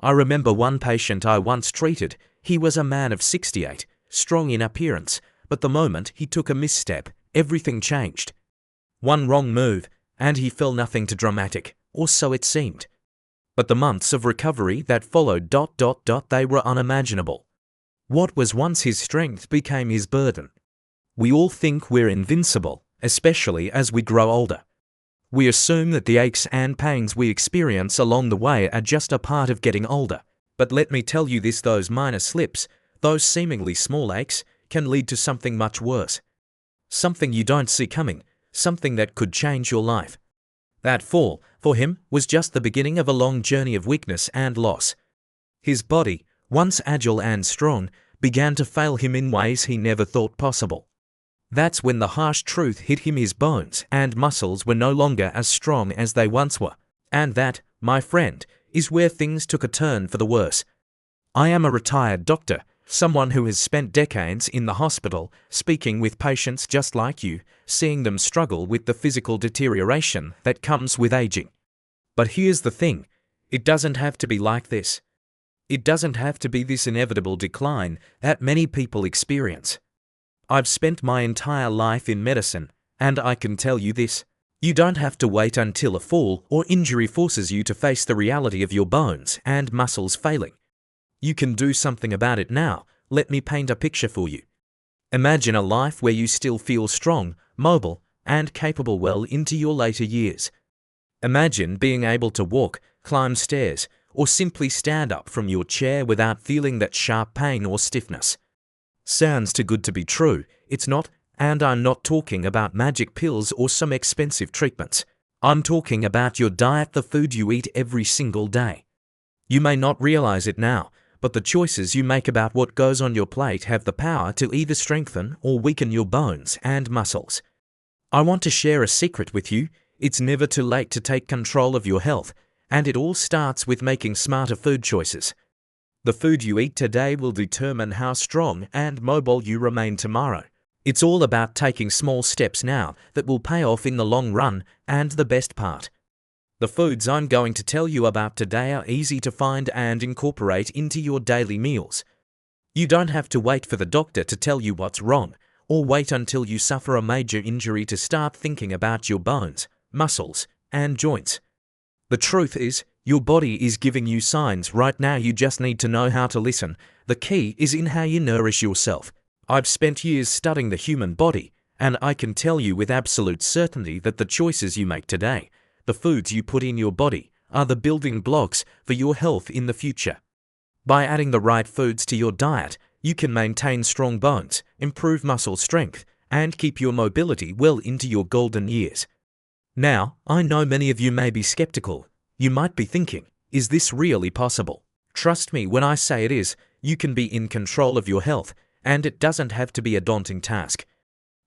I remember one patient I once treated. He was a man of 68, strong in appearance, but the moment he took a misstep, everything changed. One wrong move, and he fell. Nothing too dramatic, or so it seemed. But the months of recovery that followed, they were unimaginable. What was once his strength became his burden. We all think we're invincible, especially as we grow older. We assume that the aches and pains we experience along the way are just a part of getting older. But let me tell you this, those minor slips, those seemingly small aches, can lead to something much worse. Something you don't see coming, something that could change your life. That fall, for him, was just the beginning of a long journey of weakness and loss. His body, once agile and strong, began to fail him in ways he never thought possible. That's when the harsh truth hit him: his bones and muscles were no longer as strong as they once were. And that, my friend, is where things took a turn for the worse. I am a retired doctor, someone who has spent decades in the hospital, speaking with patients just like you, seeing them struggle with the physical deterioration that comes with aging. But here's the thing, it doesn't have to be like this. It doesn't have to be this inevitable decline that many people experience. I've spent my entire life in medicine, and I can tell you this. You don't have to wait until a fall or injury forces you to face the reality of your bones and muscles failing. You can do something about it now. Let me paint a picture for you. Imagine a life where you still feel strong, mobile, and capable well into your later years. Imagine being able to walk, climb stairs, or simply stand up from your chair without feeling that sharp pain or stiffness. Sounds too good to be true. It's not, and I'm not talking about magic pills or some expensive treatments. I'm talking about your diet, the food you eat every single day. You may not realize it now, but the choices you make about what goes on your plate have the power to either strengthen or weaken your bones and muscles. I want to share a secret with you. It's never too late to take control of your health, and it all starts with making smarter food choices. The food you eat today will determine how strong and mobile you remain tomorrow. It's all about taking small steps now that will pay off in the long run, and the best part, the foods I'm going to tell you about today are easy to find and incorporate into your daily meals. You don't have to wait for the doctor to tell you what's wrong, or wait until you suffer a major injury to start thinking about your bones, muscles, and joints. The truth is, your body is giving you signs right now. You just need to know how to listen. The key is in how you nourish yourself. I've spent years studying the human body, and I can tell you with absolute certainty that the choices you make today, the foods you put in your body, are the building blocks for your health in the future. By adding the right foods to your diet, you can maintain strong bones, improve muscle strength, and keep your mobility well into your golden years. Now, I know many of you may be skeptical. You might be thinking, is this really possible? Trust me when I say it is. You can be in control of your health, and it doesn't have to be a daunting task.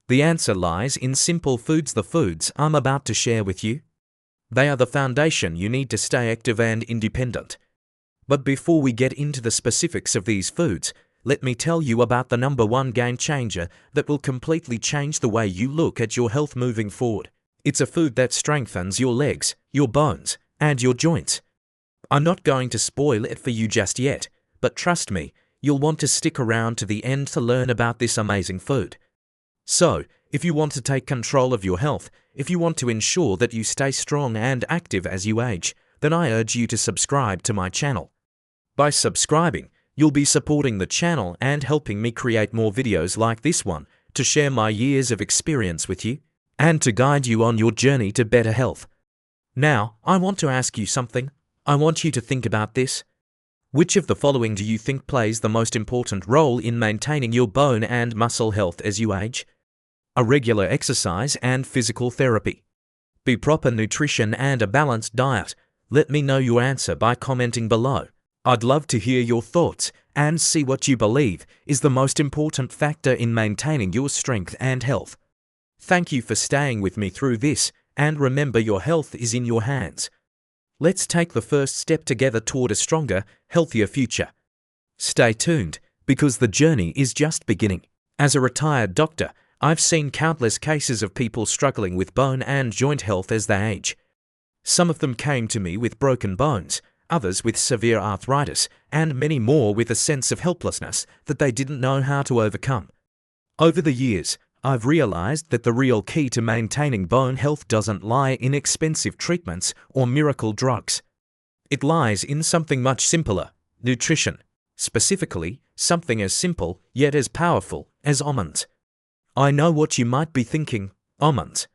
The answer lies in simple foods. The foods I'm about to share with you, they are the foundation you need to stay active and independent. But before we get into the specifics of these foods, let me tell you about the #1 game changer that will completely change the way you look at your health moving forward. It's a food that strengthens your legs, your bones, and your joints. I'm not going to spoil it for you just yet, but trust me, you'll want to stick around to the end to learn about this amazing food. So, if you want to take control of your health, if you want to ensure that you stay strong and active as you age, then I urge you to subscribe to my channel. By subscribing, you'll be supporting the channel and helping me create more videos like this one, to share my years of experience with you, and to guide you on your journey to better health. Now, I want to ask you something. I want you to think about this. Which of the following do you think plays the most important role in maintaining your bone and muscle health as you age? A regular exercise and physical therapy. B, proper nutrition and a balanced diet. Let me know your answer by commenting below. I'd love to hear your thoughts and see what you believe is the most important factor in maintaining your strength and health. Thank you for staying with me through this, and remember, your health is in your hands. Let's take the first step together toward a stronger, healthier future. Stay tuned, because the journey is just beginning. As a retired doctor, I've seen countless cases of people struggling with bone and joint health as they age. Some of them came to me with broken bones, others with severe arthritis, and many more with a sense of helplessness that they didn't know how to overcome. Over the years, I've realized that the real key to maintaining bone health doesn't lie in expensive treatments or miracle drugs. It lies in something much simpler: nutrition. Specifically, something as simple yet as powerful as almonds. I know what you might be thinking: almonds.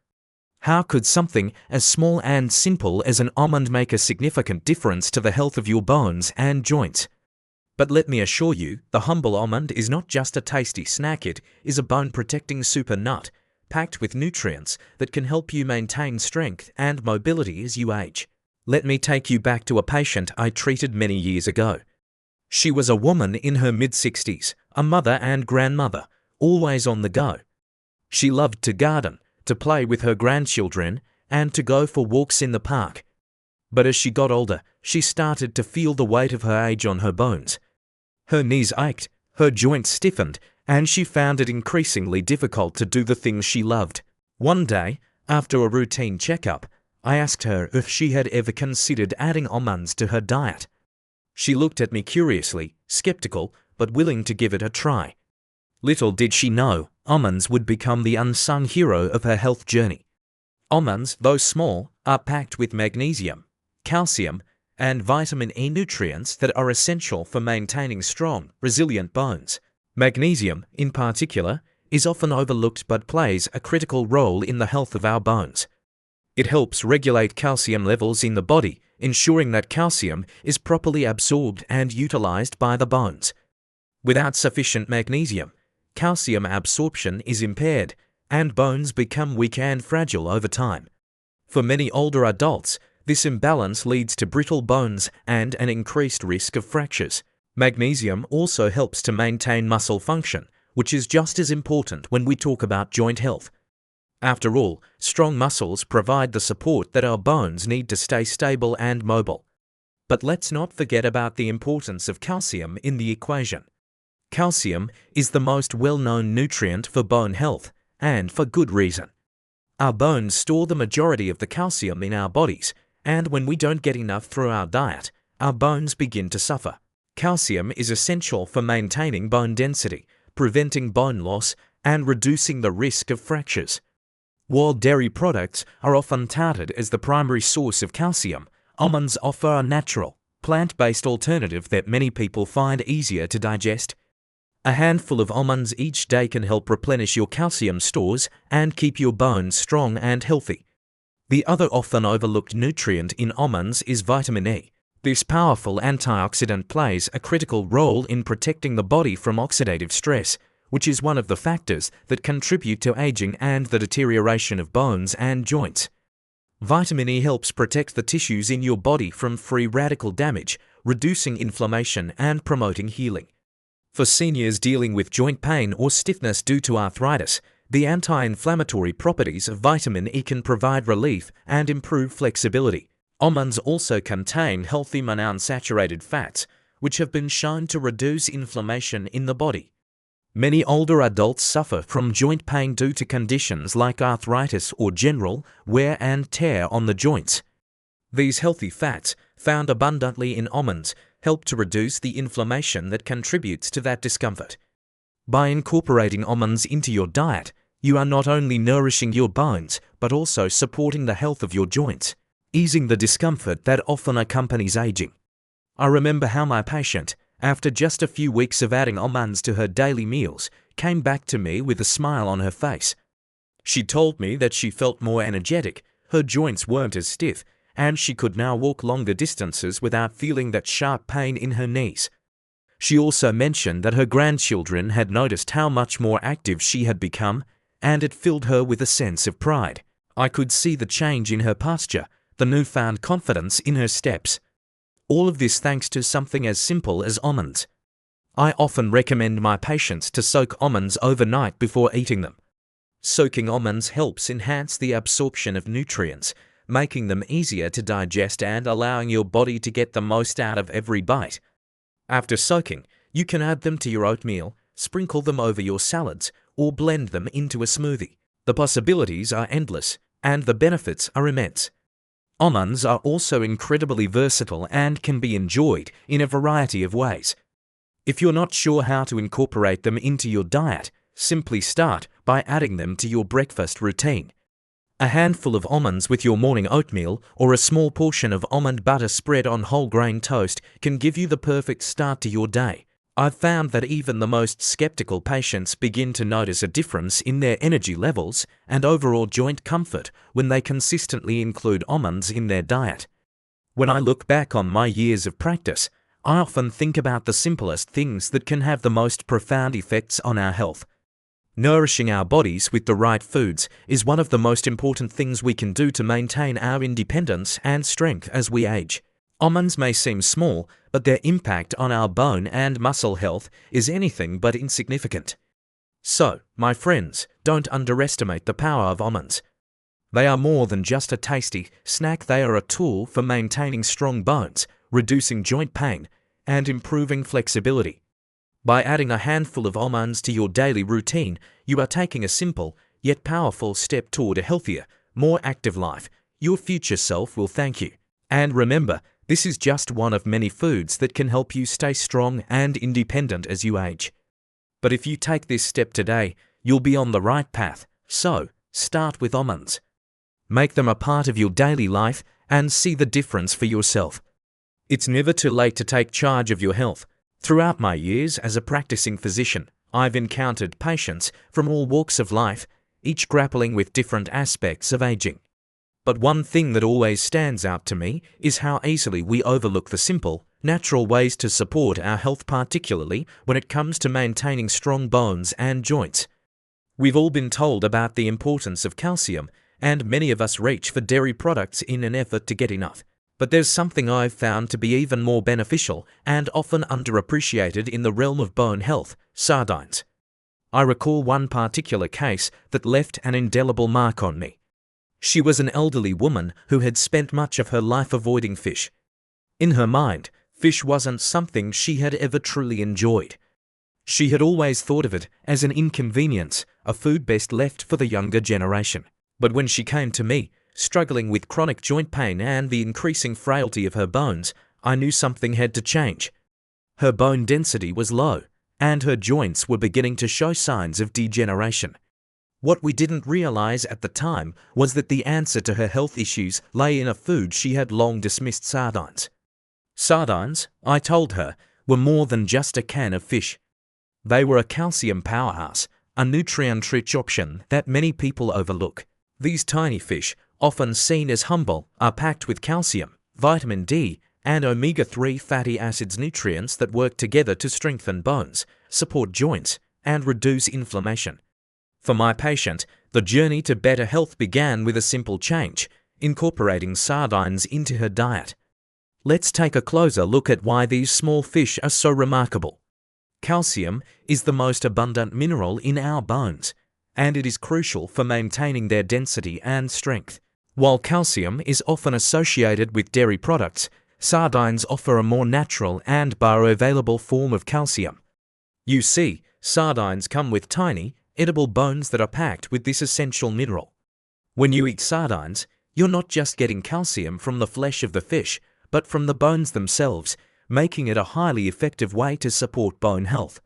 How could something as small and simple as an almond make a significant difference to the health of your bones and joints? But let me assure you, the humble almond is not just a tasty snack, it is a bone-protecting super nut, packed with nutrients that can help you maintain strength and mobility as you age. Let me take you back to a patient I treated many years ago. She was a woman in her mid-60s, a mother and grandmother, always on the go. She loved to garden, to play with her grandchildren, and to go for walks in the park. But as she got older, she started to feel the weight of her age on her bones. Her knees ached, her joints stiffened, and she found it increasingly difficult to do the things she loved. One day, after a routine checkup, I asked her if she had ever considered adding almonds to her diet. She looked at me curiously, skeptical, but willing to give it a try. Little did she know, almonds would become the unsung hero of her health journey. Almonds, though small, are packed with magnesium, calcium, and vitamin E nutrients that are essential for maintaining strong, resilient bones. Magnesium, in particular, is often overlooked but plays a critical role in the health of our bones. It helps regulate calcium levels in the body, ensuring that calcium is properly absorbed and utilized by the bones. Without sufficient magnesium, calcium absorption is impaired, and bones become weak and fragile over time. For many older adults, this imbalance leads to brittle bones and an increased risk of fractures. Magnesium also helps to maintain muscle function, which is just as important when we talk about joint health. After all, strong muscles provide the support that our bones need to stay stable and mobile. But let's not forget about the importance of calcium in the equation. Calcium is the most well-known nutrient for bone health, and for good reason. Our bones store the majority of the calcium in our bodies, and when we don't get enough through our diet, our bones begin to suffer. Calcium is essential for maintaining bone density, preventing bone loss, and reducing the risk of fractures. While dairy products are often touted as the primary source of calcium, almonds offer a natural, plant-based alternative that many people find easier to digest. A handful of almonds each day can help replenish your calcium stores and keep your bones strong and healthy. The other often overlooked nutrient in almonds is vitamin E. This powerful antioxidant plays a critical role in protecting the body from oxidative stress, which is one of the factors that contribute to aging and the deterioration of bones and joints. Vitamin E helps protect the tissues in your body from free radical damage, reducing inflammation and promoting healing. For seniors dealing with joint pain or stiffness due to arthritis, the anti-inflammatory properties of vitamin E can provide relief and improve flexibility. Almonds also contain healthy monounsaturated fats, which have been shown to reduce inflammation in the body. Many older adults suffer from joint pain due to conditions like arthritis or general wear and tear on the joints. These healthy fats, found abundantly in almonds, help to reduce the inflammation that contributes to that discomfort. By incorporating almonds into your diet, you are not only nourishing your bones, but also supporting the health of your joints, easing the discomfort that often accompanies aging. I remember how my patient, after just a few weeks of adding almonds to her daily meals, came back to me with a smile on her face. She told me that she felt more energetic, her joints weren't as stiff, and she could now walk longer distances without feeling that sharp pain in her knees. She also mentioned that her grandchildren had noticed how much more active she had become, and it filled her with a sense of pride. I could see the change in her posture, the newfound confidence in her steps. All of this thanks to something as simple as almonds. I often recommend my patients to soak almonds overnight before eating them. Soaking almonds helps enhance the absorption of nutrients, making them easier to digest and allowing your body to get the most out of every bite. After soaking, you can add them to your oatmeal, sprinkle them over your salads, or blend them into a smoothie. The possibilities are endless, and the benefits are immense. Almonds are also incredibly versatile and can be enjoyed in a variety of ways. If you're not sure how to incorporate them into your diet, simply start by adding them to your breakfast routine. A handful of almonds with your morning oatmeal or a small portion of almond butter spread on whole grain toast can give you the perfect start to your day. I've found that even the most skeptical patients begin to notice a difference in their energy levels and overall joint comfort when they consistently include almonds in their diet. When I look back on my years of practice, I often think about the simplest things that can have the most profound effects on our health. Nourishing our bodies with the right foods is one of the most important things we can do to maintain our independence and strength as we age. Almonds may seem small, but their impact on our bone and muscle health is anything but insignificant. So, my friends, don't underestimate the power of almonds. They are more than just a tasty snack. They are a tool for maintaining strong bones, reducing joint pain, and improving flexibility. By adding a handful of almonds to your daily routine, you are taking a simple yet powerful step toward a healthier, more active life. Your future self will thank you. And remember, this is just one of many foods that can help you stay strong and independent as you age. But if you take this step today, you'll be on the right path. So, start with almonds. Make them a part of your daily life and see the difference for yourself. It's never too late to take charge of your health. Throughout my years as a practicing physician, I've encountered patients from all walks of life, each grappling with different aspects of aging. But one thing that always stands out to me is how easily we overlook the simple, natural ways to support our health, particularly when it comes to maintaining strong bones and joints. We've all been told about the importance of calcium, and many of us reach for dairy products in an effort to get enough. But there's something I've found to be even more beneficial and often underappreciated in the realm of bone health: sardines. I recall one particular case that left an indelible mark on me. She was an elderly woman who had spent much of her life avoiding fish. In her mind, fish wasn't something she had ever truly enjoyed. She had always thought of it as an inconvenience, a food best left for the younger generation. But when she came to me, struggling with chronic joint pain and the increasing frailty of her bones, I knew something had to change. Her bone density was low, and her joints were beginning to show signs of degeneration. What we didn't realize at the time was that the answer to her health issues lay in a food she had long dismissed: sardines. Sardines, I told her, were more than just a can of fish. They were a calcium powerhouse, a nutrient-rich option that many people overlook. These tiny fish, often seen as humble, are packed with calcium, vitamin D, and omega-3 fatty acids, nutrients that work together to strengthen bones, support joints, and reduce inflammation. For my patient, the journey to better health began with a simple change: incorporating sardines into her diet. Let's take a closer look at why these small fish are so remarkable. Calcium is the most abundant mineral in our bones, and it is crucial for maintaining their density and strength. While calcium is often associated with dairy products, sardines offer a more natural and bioavailable form of calcium. You see, sardines come with tiny, edible bones that are packed with this essential mineral. When you eat sardines, you're not just getting calcium from the flesh of the fish, but from the bones themselves, making it a highly effective way to support bone health.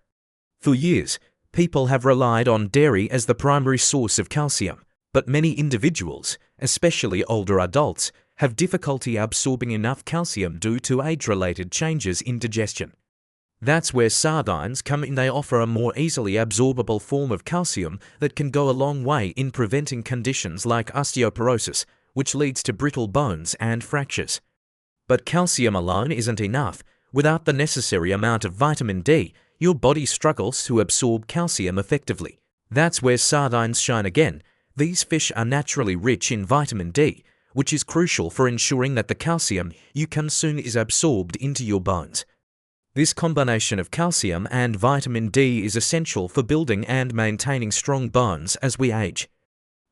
For years, people have relied on dairy as the primary source of calcium, but many individuals, especially older adults, have difficulty absorbing enough calcium due to age-related changes in digestion. That's where sardines come in. They offer a more easily absorbable form of calcium that can go a long way in preventing conditions like osteoporosis, which leads to brittle bones and fractures. But calcium alone isn't enough. Without the necessary amount of vitamin D, your body struggles to absorb calcium effectively. That's where sardines shine again. These fish are naturally rich in vitamin D, which is crucial for ensuring that the calcium you consume is absorbed into your bones. This combination of calcium and vitamin D is essential for building and maintaining strong bones as we age.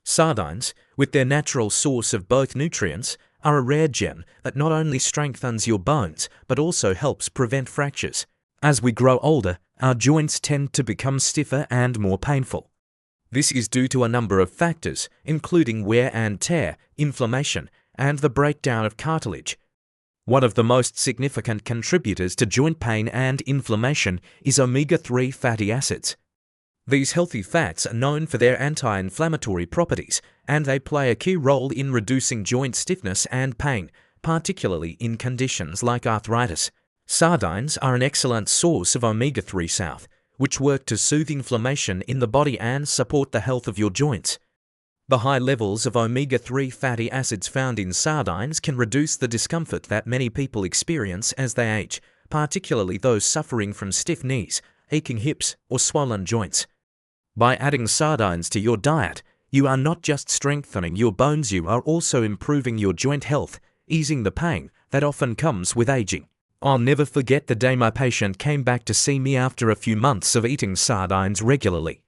Sardines, with their natural source of both nutrients, are a rare gem that not only strengthens your bones, but also helps prevent fractures. As we grow older, our joints tend to become stiffer and more painful. This is due to a number of factors, including wear and tear, inflammation, and the breakdown of cartilage. One of the most significant contributors to joint pain and inflammation is omega-3 fatty acids. These healthy fats are known for their anti-inflammatory properties, and they play a key role in reducing joint stiffness and pain, particularly in conditions like arthritis. Sardines are an excellent source of omega-3 south, which work to soothe inflammation in the body and support the health of your joints. The high levels of omega-3 fatty acids found in sardines can reduce the discomfort that many people experience as they age, particularly those suffering from stiff knees, aching hips, or swollen joints. By adding sardines to your diet, you are not just strengthening your bones, you are also improving your joint health, easing the pain that often comes with aging. I'll never forget the day my patient came back to see me after a few months of eating sardines regularly.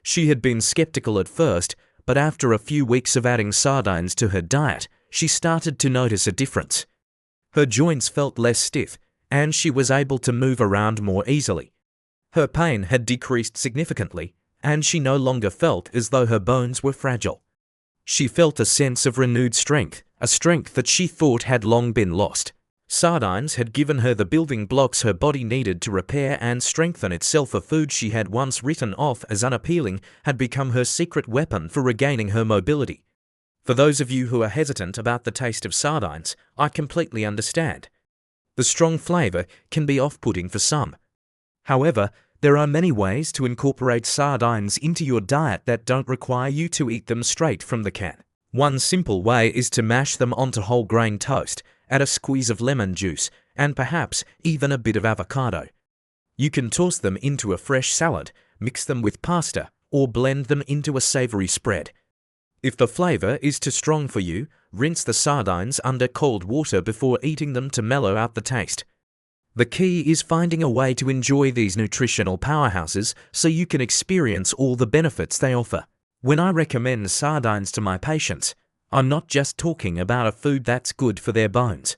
She had been skeptical at first, but after a few weeks of adding sardines to her diet, she started to notice a difference. Her joints felt less stiff, and she was able to move around more easily. Her pain had decreased significantly, and she no longer felt as though her bones were fragile. She felt a sense of renewed strength, a strength that she thought had long been lost. Sardines had given her the building blocks her body needed to repair and strengthen itself. A food she had once written off as unappealing had become her secret weapon for regaining her mobility. For those of you who are hesitant about the taste of sardines, I completely understand. The strong flavor can be off-putting for some. However, there are many ways to incorporate sardines into your diet that don't require you to eat them straight from the can. One simple way is to mash them onto whole grain toast, add a squeeze of lemon juice, and perhaps even a bit of avocado. You can toss them into a fresh salad, mix them with pasta, or blend them into a savory spread. If the flavor is too strong for you, rinse the sardines under cold water before eating them to mellow out the taste. The key is finding a way to enjoy these nutritional powerhouses so you can experience all the benefits they offer. When I recommend sardines to my patients, I'm not just talking about a food that's good for their bones.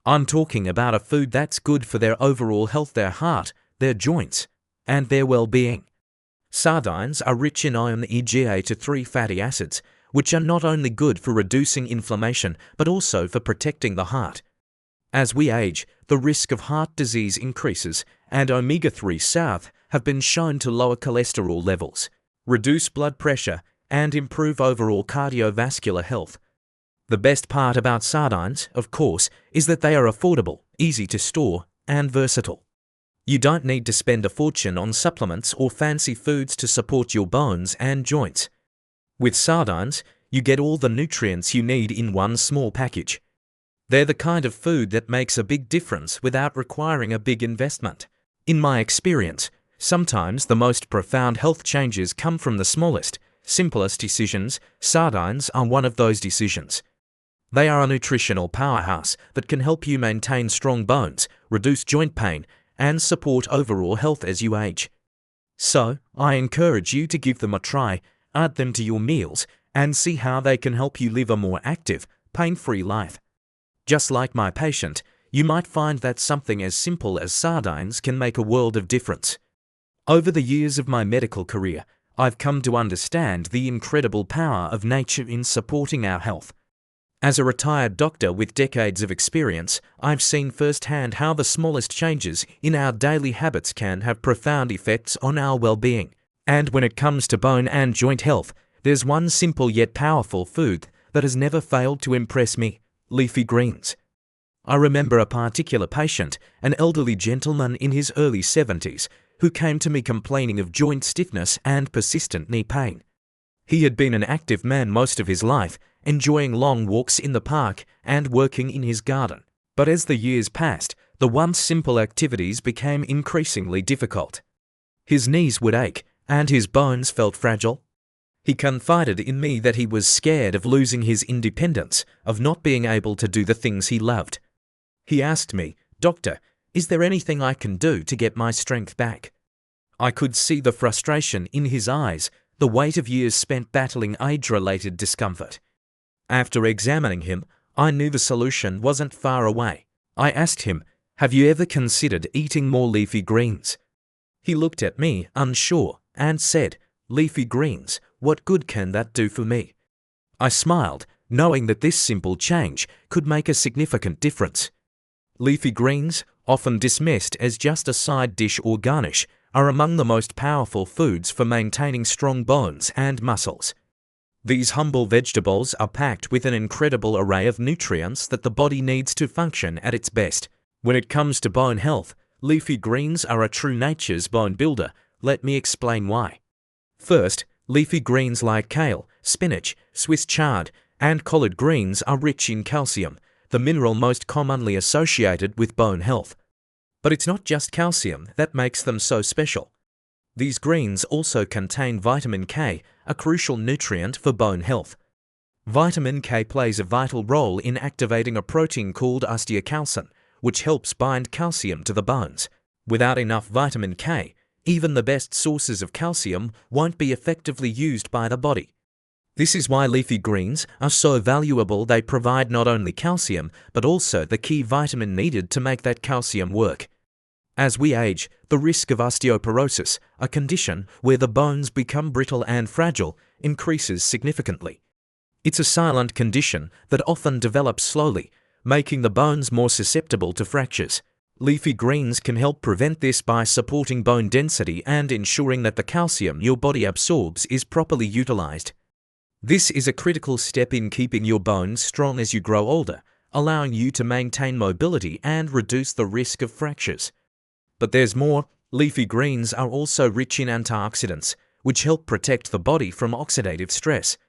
I'm talking about a food that's good for their overall health, their heart, their joints, and their well-being. Sardines are rich in omega-3 fatty acids, which are not only good for reducing inflammation but also for protecting the heart. As we age, the risk of heart disease increases, and omega-3 south have been shown to lower cholesterol levels, reduce blood pressure, and improve overall cardiovascular health. The best part about sardines, of course, is that they are affordable, easy to store, and versatile. You don't need to spend a fortune on supplements or fancy foods to support your bones and joints. With sardines, you get all the nutrients you need in one small package. They're the kind of food that makes a big difference without requiring a big investment. In my experience, sometimes the most profound health changes come from the smallest, simplest decisions. Sardines are one of those decisions. They are a nutritional powerhouse that can help you maintain strong bones, reduce joint pain, and support overall health as you age. So, I encourage you to give them a try, add them to your meals, and see how they can help you live a more active, pain-free life. Just like my patient, you might find that something as simple as sardines can make a world of difference. Over the years of my medical career, I've come to understand the incredible power of nature in supporting our health. As a retired doctor with decades of experience, I've seen firsthand how the smallest changes in our daily habits can have profound effects on our well-being. And when it comes to bone and joint health, there's one simple yet powerful food that has never failed to impress me: leafy greens. I remember a particular patient, an elderly gentleman in his early 70s, who came to me complaining of joint stiffness and persistent knee pain. He had been an active man most of his life, enjoying long walks in the park and working in his garden. But as the years passed, the once simple activities became increasingly difficult. His knees would ache, and his bones felt fragile. He confided in me that he was scared of losing his independence, of not being able to do the things he loved. He asked me, "Doctor, is there anything I can do to get my strength back?" I could see the frustration in his eyes, the weight of years spent battling age-related discomfort. After examining him, I knew the solution wasn't far away. I asked him, "Have you ever considered eating more leafy greens?" He looked at me, unsure, and said, "Leafy greens, what good can that do for me?" I smiled, knowing that this simple change could make a significant difference. Leafy greens, often dismissed as just a side dish or garnish, are among the most powerful foods for maintaining strong bones and muscles. These humble vegetables are packed with an incredible array of nutrients that the body needs to function at its best. When it comes to bone health, leafy greens are a true nature's bone builder. Let me explain why. First, leafy greens like kale, spinach, Swiss chard, and collard greens are rich in calcium, the mineral most commonly associated with bone health. But it's not just calcium that makes them so special. These greens also contain vitamin K, a crucial nutrient for bone health. Vitamin K plays a vital role in activating a protein called osteocalcin, which helps bind calcium to the bones. Without enough vitamin K, even the best sources of calcium won't be effectively used by the body. This is why leafy greens are so valuable. They provide not only calcium, but also the key vitamin needed to make that calcium work. As we age, the risk of osteoporosis, a condition where the bones become brittle and fragile, increases significantly. It's a silent condition that often develops slowly, making the bones more susceptible to fractures. Leafy greens can help prevent this by supporting bone density and ensuring that the calcium your body absorbs is properly utilized. This is a critical step in keeping your bones strong as you grow older, allowing you to maintain mobility and reduce the risk of fractures. But there's more. Leafy greens are also rich in antioxidants, which help protect the body from oxidative stress.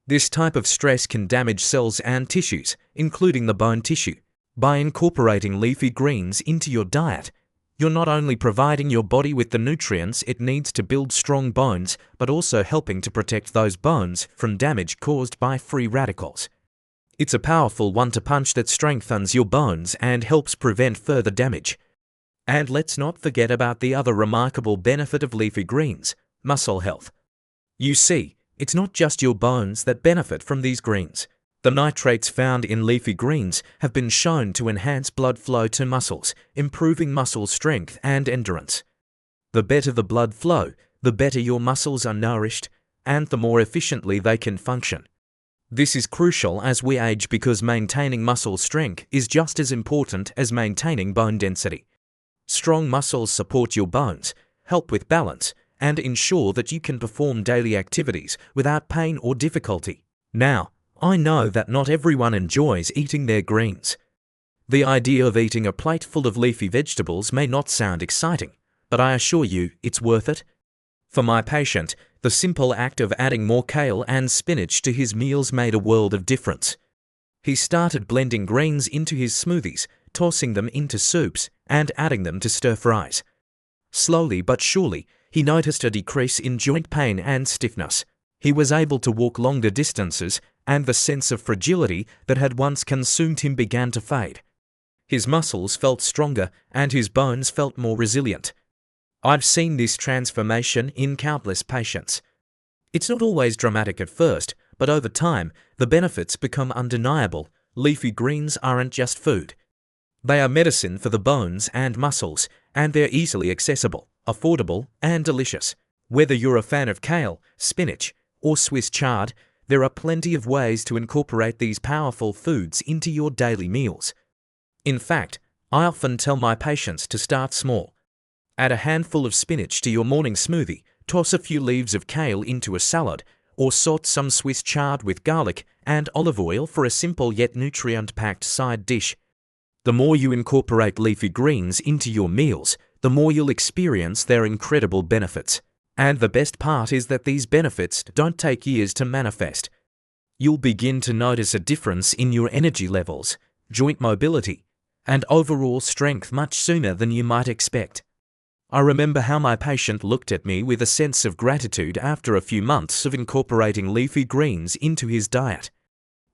This type of stress can damage cells and tissues, including the bone tissue. By incorporating leafy greens into your diet, you're not only providing your body with the nutrients it needs to build strong bones, but also helping to protect those bones from damage caused by free radicals. It's a powerful one-two punch that strengthens your bones and helps prevent further damage. And let's not forget about the other remarkable benefit of leafy greens: muscle health. You see, it's not just your bones that benefit from these greens. The nitrates found in leafy greens have been shown to enhance blood flow to muscles, improving muscle strength and endurance. The better the blood flow, the better your muscles are nourished, and the more efficiently they can function. This is crucial as we age because maintaining muscle strength is just as important as maintaining bone density. Strong muscles support your bones, help with balance, and ensure that you can perform daily activities without pain or difficulty. Now, I know that not everyone enjoys eating their greens. The idea of eating a plate full of leafy vegetables may not sound exciting, but I assure you it's worth it. For my patient, the simple act of adding more kale and spinach to his meals made a world of difference. He started blending greens into his smoothies, tossing them into soups, and adding them to stir-fries. Slowly but surely, he noticed a decrease in joint pain and stiffness. He was able to walk longer distances, and the sense of fragility that had once consumed him began to fade. His muscles felt stronger, and his bones felt more resilient. I've seen this transformation in countless patients. It's not always dramatic at first, but over time, the benefits become undeniable. Leafy greens aren't just food. They are medicine for the bones and muscles, and they're easily accessible, affordable, and delicious. Whether you're a fan of kale, spinach, or Swiss chard, there are plenty of ways to incorporate these powerful foods into your daily meals. In fact, I often tell my patients to start small. Add a handful of spinach to your morning smoothie, toss a few leaves of kale into a salad, or saute some Swiss chard with garlic and olive oil for a simple yet nutrient-packed side dish. The more you incorporate leafy greens into your meals, the more you'll experience their incredible benefits. And the best part is that these benefits don't take years to manifest. You'll begin to notice a difference in your energy levels, joint mobility, and overall strength much sooner than you might expect. I remember how my patient looked at me with a sense of gratitude after a few months of incorporating leafy greens into his diet.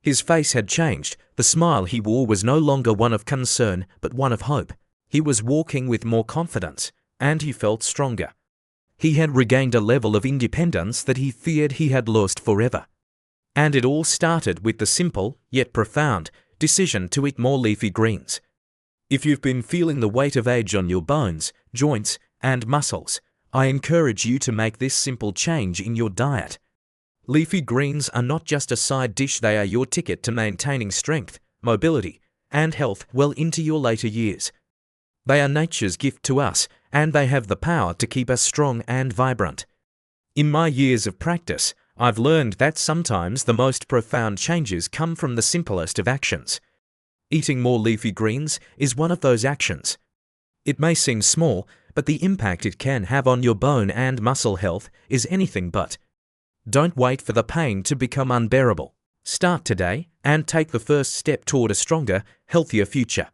His face had changed. The smile he wore was no longer one of concern, but one of hope. He was walking with more confidence, and he felt stronger. He had regained a level of independence that he feared he had lost forever. And it all started with the simple, yet profound, decision to eat more leafy greens. If you've been feeling the weight of age on your bones, joints, and muscles, I encourage you to make this simple change in your diet. Leafy greens are not just a side dish, they are your ticket to maintaining strength, mobility, and health well into your later years. They are nature's gift to us, and they have the power to keep us strong and vibrant. In my years of practice, I've learned that sometimes the most profound changes come from the simplest of actions. Eating more leafy greens is one of those actions. It may seem small, but the impact it can have on your bone and muscle health is anything but. Don't wait for the pain to become unbearable. Start today and take the first step toward a stronger, healthier future.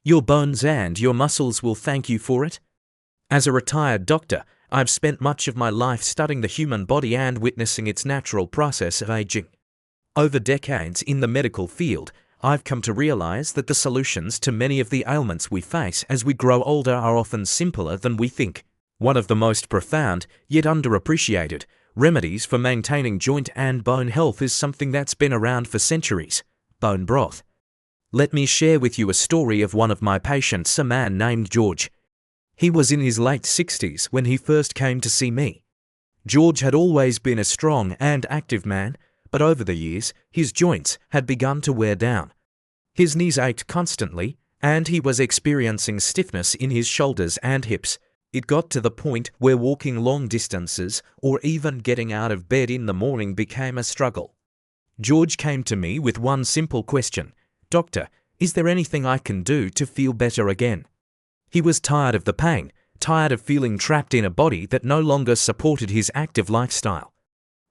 Your bones and your muscles will thank you for it. As a retired doctor, I've spent much of my life studying the human body and witnessing its natural process of aging. Over decades in the medical field, I've come to realize that the solutions to many of the ailments we face as we grow older are often simpler than we think. One of the most profound, yet underappreciated, remedies for maintaining joint and bone health is something that's been around for centuries: bone broth. Let me share with you a story of one of my patients, a man named George. He was in his late 60s when he first came to see me. George had always been a strong and active man, but over the years, his joints had begun to wear down. His knees ached constantly, and he was experiencing stiffness in his shoulders and hips. It got to the point where walking long distances or even getting out of bed in the morning became a struggle. George came to me with one simple question: "Doctor, is there anything I can do to feel better again?" He was tired of the pain, tired of feeling trapped in a body that no longer supported his active lifestyle.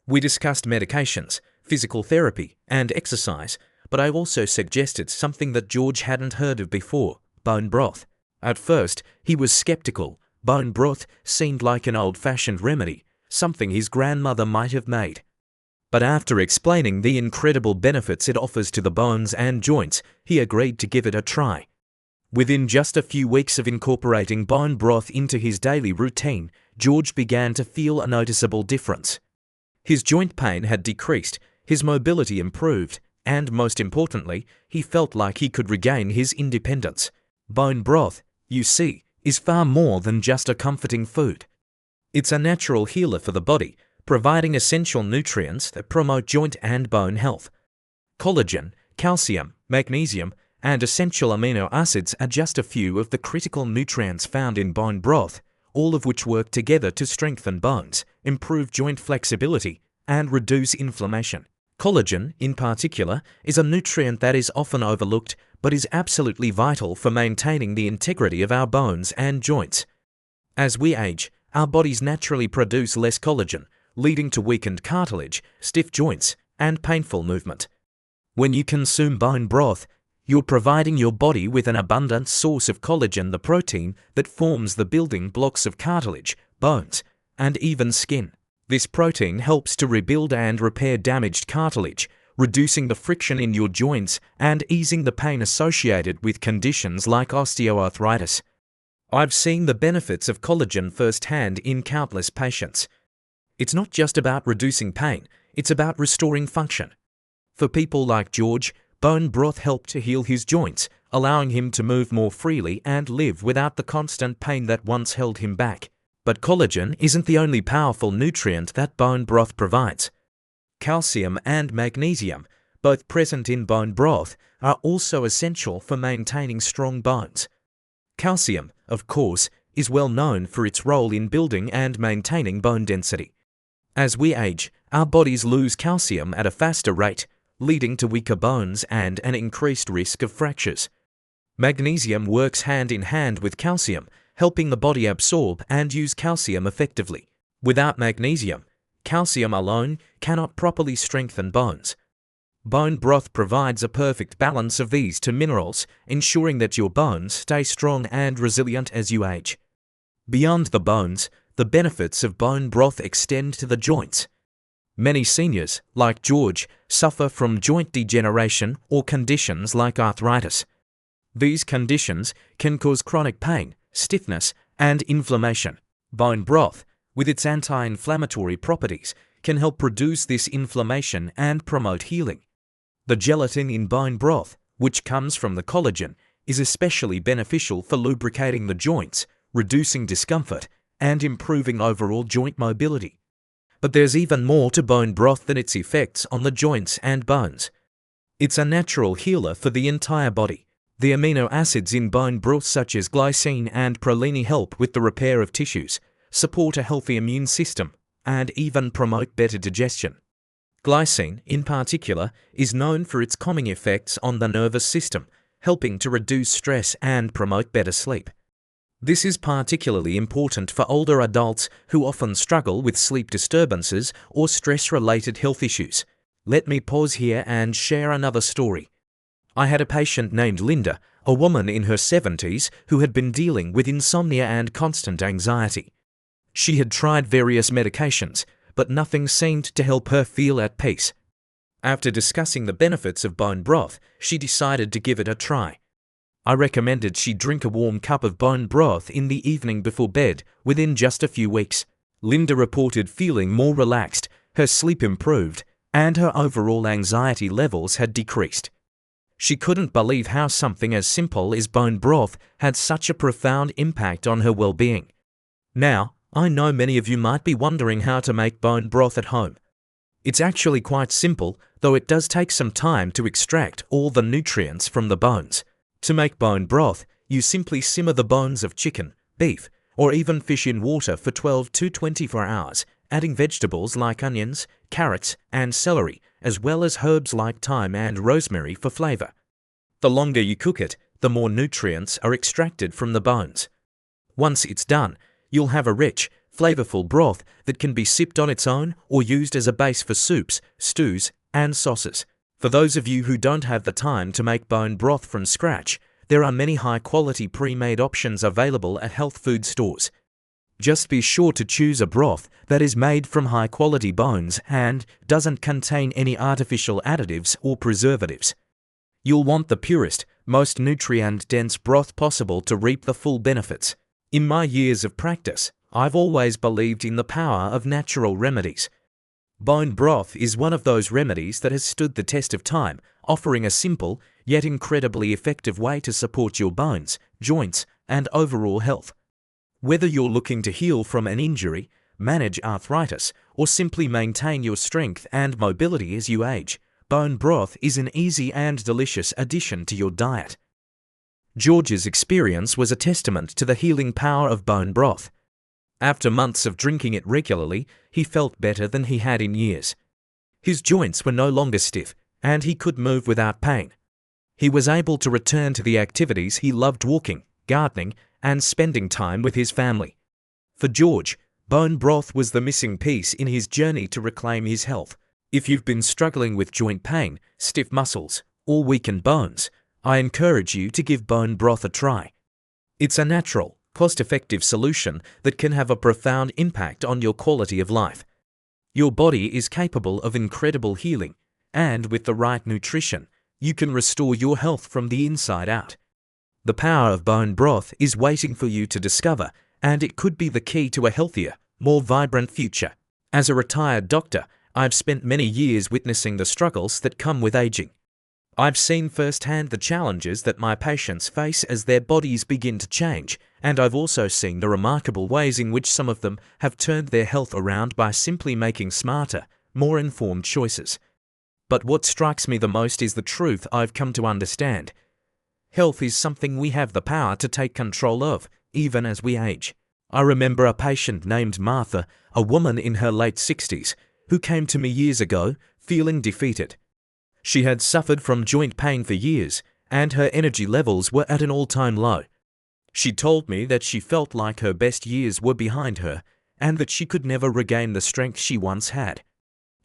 We discussed medications, physical therapy, and exercise, but I also suggested something that George hadn't heard of before: bone broth. At first, he was skeptical. Bone broth seemed like an old-fashioned remedy, something his grandmother might have made. But after explaining the incredible benefits it offers to the bones and joints, he agreed to give it a try. Within just a few weeks of incorporating bone broth into his daily routine, George began to feel a noticeable difference. His joint pain had decreased, his mobility improved, and most importantly, he felt like he could regain his independence. Bone broth, you see, is far more than just a comforting food. It's a natural healer for the body, providing essential nutrients that promote joint and bone health. Collagen, calcium, magnesium, and essential amino acids are just a few of the critical nutrients found in bone broth, all of which work together to strengthen bones, improve joint flexibility, and reduce inflammation. Collagen, in particular, is a nutrient that is often overlooked but is absolutely vital for maintaining the integrity of our bones and joints. As we age, our bodies naturally produce less collagen, leading to weakened cartilage, stiff joints, and painful movement. When you consume bone broth, you're providing your body with an abundant source of collagen, the protein that forms the building blocks of cartilage, bones, and even skin. This protein helps to rebuild and repair damaged cartilage, reducing the friction in your joints and easing the pain associated with conditions like osteoarthritis. I've seen the benefits of collagen firsthand in countless patients. It's not just about reducing pain, it's about restoring function. For people like George, bone broth helped to heal his joints, allowing him to move more freely and live without the constant pain that once held him back. But collagen isn't the only powerful nutrient that bone broth provides. Calcium and magnesium, both present in bone broth, are also essential for maintaining strong bones. Calcium, of course, is well known for its role in building and maintaining bone density. As we age, our bodies lose calcium at a faster rate, leading to weaker bones and an increased risk of fractures. Magnesium works hand in hand with calcium, helping the body absorb and use calcium effectively. Without magnesium, calcium alone cannot properly strengthen bones. Bone broth provides a perfect balance of these two minerals, ensuring that your bones stay strong and resilient as you age. Beyond the bones, the benefits of bone broth extend to the joints. Many seniors, like George, suffer from joint degeneration or conditions like arthritis. These conditions can cause chronic pain, stiffness, and inflammation. Bone broth, with its anti-inflammatory properties, can help reduce this inflammation and promote healing. The gelatin in bone broth, which comes from the collagen, is especially beneficial for lubricating the joints, reducing discomfort, and improving overall joint mobility. But there's even more to bone broth than its effects on the joints and bones. It's a natural healer for the entire body. The amino acids in bone broth such as glycine and proline help with the repair of tissues, support a healthy immune system, and even promote better digestion. Glycine, in particular, is known for its calming effects on the nervous system, helping to reduce stress and promote better sleep. This is particularly important for older adults who often struggle with sleep disturbances or stress-related health issues. Let me pause here and share another story. I had a patient named Linda, a woman in her 70s who had been dealing with insomnia and constant anxiety. She had tried various medications, but nothing seemed to help her feel at peace. After discussing the benefits of bone broth, she decided to give it a try. I recommended she drink a warm cup of bone broth in the evening before bed within just a few weeks. Linda reported feeling more relaxed, her sleep improved, and her overall anxiety levels had decreased. She couldn't believe how something as simple as bone broth had such a profound impact on her well-being. Now, I know many of you might be wondering how to make bone broth at home. It's actually quite simple, though it does take some time to extract all the nutrients from the bones. To make bone broth, you simply simmer the bones of chicken, beef, or even fish in water for 12 to 24 hours, adding vegetables like onions, carrots, and celery, as well as herbs like thyme and rosemary for flavor. The longer you cook it, the more nutrients are extracted from the bones. Once it's done, you'll have a rich, flavorful broth that can be sipped on its own or used as a base for soups, stews, and sauces. For those of you who don't have the time to make bone broth from scratch, there are many high-quality pre-made options available at health food stores. Just be sure to choose a broth that is made from high-quality bones and doesn't contain any artificial additives or preservatives. You'll want the purest, most nutrient-dense broth possible to reap the full benefits. In my years of practice, I've always believed in the power of natural remedies. Bone broth is one of those remedies that has stood the test of time, offering a simple, yet incredibly effective way to support your bones, joints, and overall health. Whether you're looking to heal from an injury, manage arthritis, or simply maintain your strength and mobility as you age, bone broth is an easy and delicious addition to your diet. George's experience was a testament to the healing power of bone broth. After months of drinking it regularly, he felt better than he had in years. His joints were no longer stiff, and he could move without pain. He was able to return to the activities he loved: walking, gardening, and spending time with his family. For George, bone broth was the missing piece in his journey to reclaim his health. If you've been struggling with joint pain, stiff muscles, or weakened bones, I encourage you to give bone broth a try. It's a natural, cost-effective solution that can have a profound impact on your quality of life. Your body is capable of incredible healing, and with the right nutrition, you can restore your health from the inside out. The power of bone broth is waiting for you to discover, and it could be the key to a healthier, more vibrant future. As a retired doctor, I've spent many years witnessing the struggles that come with aging. I've seen firsthand the challenges that my patients face as their bodies begin to change, and I've also seen the remarkable ways in which some of them have turned their health around by simply making smarter, more informed choices. But what strikes me the most is the truth I've come to understand. Health is something we have the power to take control of, even as we age. I remember a patient named Martha, a woman in her late 60s, who came to me years ago, feeling defeated. She had suffered from joint pain for years, and her energy levels were at an all-time low. She told me that she felt like her best years were behind her, and that she could never regain the strength she once had.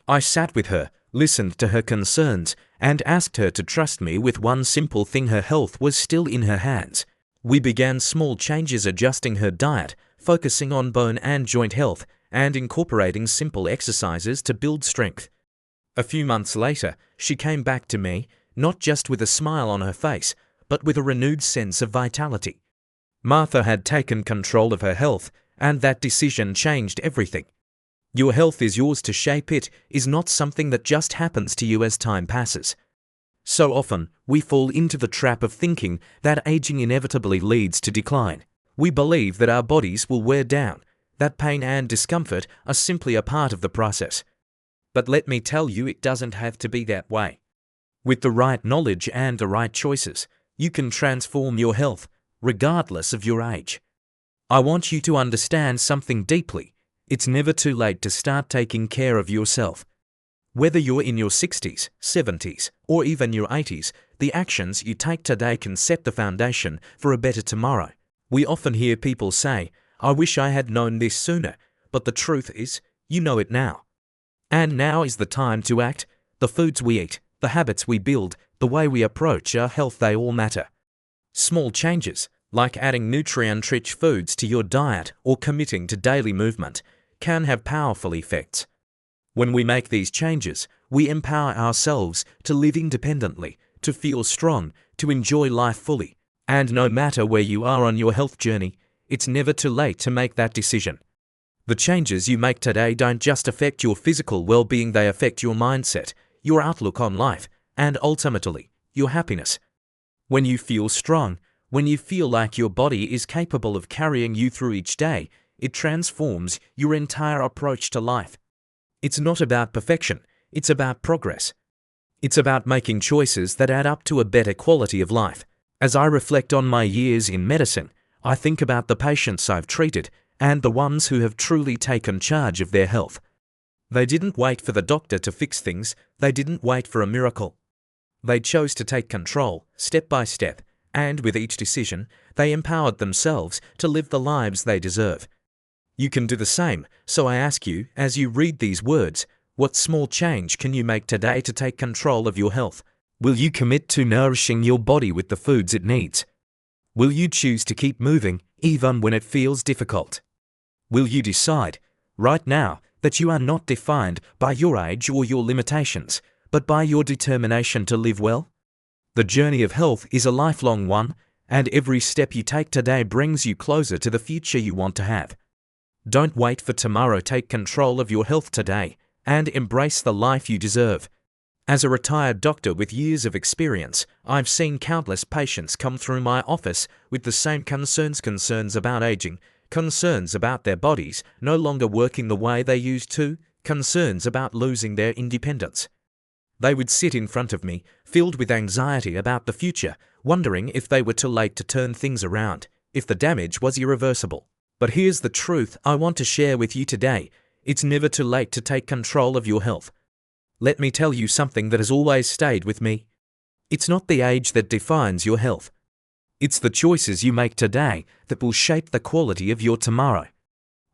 I sat with her, listened to her concerns, and asked her to trust me with one simple thing: her health was still in her hands. We began small changes, adjusting her diet, focusing on bone and joint health, and incorporating simple exercises to build strength. A few months later, she came back to me, not just with a smile on her face, but with a renewed sense of vitality. Martha had taken control of her health, and that decision changed everything. Your health is yours to shape. It is not something that just happens to you as time passes. So often, we fall into the trap of thinking that aging inevitably leads to decline. We believe that our bodies will wear down, That pain and discomfort are simply a part of the process. But let me tell you, it doesn't have to be that way. With the right knowledge and the right choices, you can transform your health, regardless of your age. I want you to understand something deeply. It's never too late to start taking care of yourself. Whether you're in your 60s, 70s, or even your 80s, the actions you take today can set the foundation for a better tomorrow. We often hear people say, "I wish I had known this sooner," but the truth is, you know it now. And now is the time to act. The foods we eat, the habits we build, the way we approach our health, they all matter. Small changes, like adding nutrient-rich foods to your diet or committing to daily movement, can have powerful effects. When we make these changes, we empower ourselves to live independently, to feel strong, to enjoy life fully. And no matter where you are on your health journey, it's never too late to make that decision. The changes you make today don't just affect your physical well-being, they affect your mindset, your outlook on life, and ultimately, your happiness. When you feel strong, when you feel like your body is capable of carrying you through each day, it transforms your entire approach to life. It's not about perfection, it's about progress. It's about making choices that add up to a better quality of life. As I reflect on my years in medicine, I think about the patients I've treated and the ones who have truly taken charge of their health. They didn't wait for the doctor to fix things, they didn't wait for a miracle. They chose to take control, step by step, and with each decision, they empowered themselves to live the lives they deserve. You can do the same, so I ask you, as you read these words, what small change can you make today to take control of your health? Will you commit to nourishing your body with the foods it needs? Will you choose to keep moving, even when it feels difficult? Will you decide, right now, that you are not defined by your age or your limitations, but by your determination to live well? The journey of health is a lifelong one, and every step you take today brings you closer to the future you want to have. Don't wait for tomorrow, take control of your health today, and embrace the life you deserve. As a retired doctor with years of experience, I've seen countless patients come through my office with the same concerns about aging, concerns about their bodies no longer working the way they used to, concerns about losing their independence. They would sit in front of me, filled with anxiety about the future, wondering if they were too late to turn things around, if the damage was irreversible. But here's the truth I want to share with you today. It's never too late to take control of your health. Let me tell you something that has always stayed with me. It's not the age that defines your health. It's the choices you make today that will shape the quality of your tomorrow.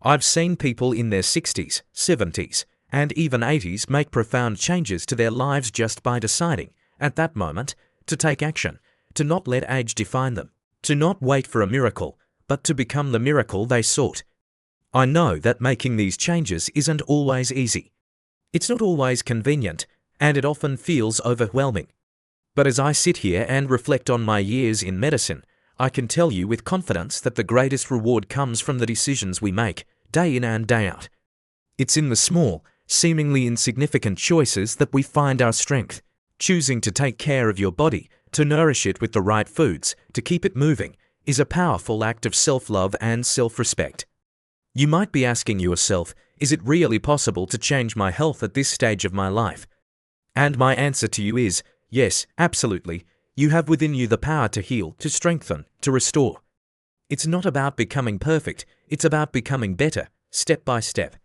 I've seen people in their 60s, 70s, and even 80s make profound changes to their lives just by deciding, at that moment, to take action, to not let age define them, to not wait for a miracle, but to become the miracle they sought. I know that making these changes isn't always easy. It's not always convenient, and it often feels overwhelming. But as I sit here and reflect on my years in medicine, I can tell you with confidence that the greatest reward comes from the decisions we make, day in and day out. It's in the small, seemingly insignificant choices that we find our strength. Choosing to take care of your body, to nourish it with the right foods, to keep it moving, is a powerful act of self-love and self-respect. You might be asking yourself, is it really possible to change my health at this stage of my life? And my answer to you is, yes, absolutely. You have within you the power to heal, to strengthen, to restore. It's not about becoming perfect, it's about becoming better, step by step.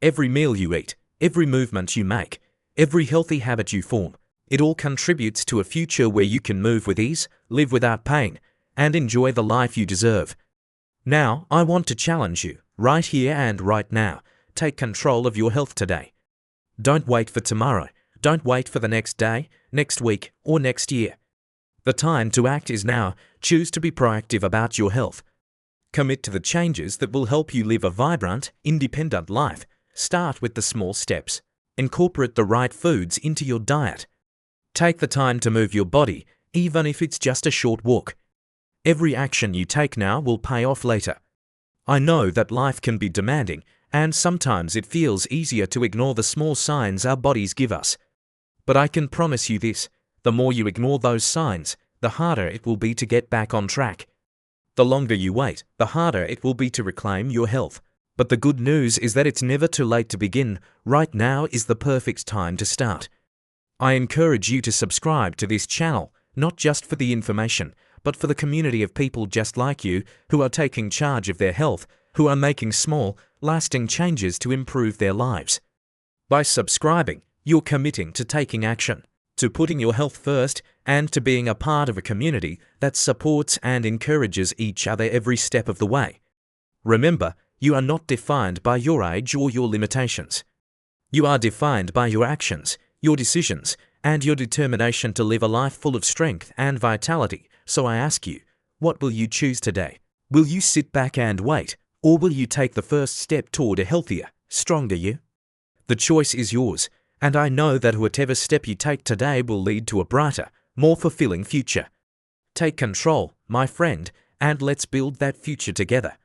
Every meal you eat, every movement you make, every healthy habit you form, it all contributes to a future where you can move with ease, live without pain, and enjoy the life you deserve. Now, I want to challenge you, right here and right now, take control of your health today. Don't wait for tomorrow. Don't wait for the next day, next week, or next year. The time to act is now. Choose to be proactive about your health. Commit to the changes that will help you live a vibrant, independent life. Start with the small steps. Incorporate the right foods into your diet. Take the time to move your body, even if it's just a short walk. Every action you take now will pay off later. I know that life can be demanding, and sometimes it feels easier to ignore the small signs our bodies give us. But I can promise you this, the more you ignore those signs, the harder it will be to get back on track. The longer you wait, the harder it will be to reclaim your health. But the good news is that it's never too late to begin. Right now is the perfect time to start. I encourage you to subscribe to this channel, not just for the information, but for the community of people just like you who are taking charge of their health, who are making small, lasting changes to improve their lives. By subscribing, you're committing to taking action, to putting your health first, and to being a part of a community that supports and encourages each other every step of the way. Remember, you are not defined by your age or your limitations. You are defined by your actions, your decisions, and your determination to live a life full of strength and vitality. So I ask you, what will you choose today? Will you sit back and wait, or will you take the first step toward a healthier, stronger you? The choice is yours, and I know that whatever step you take today will lead to a brighter, more fulfilling future. Take control, my friend, and let's build that future together.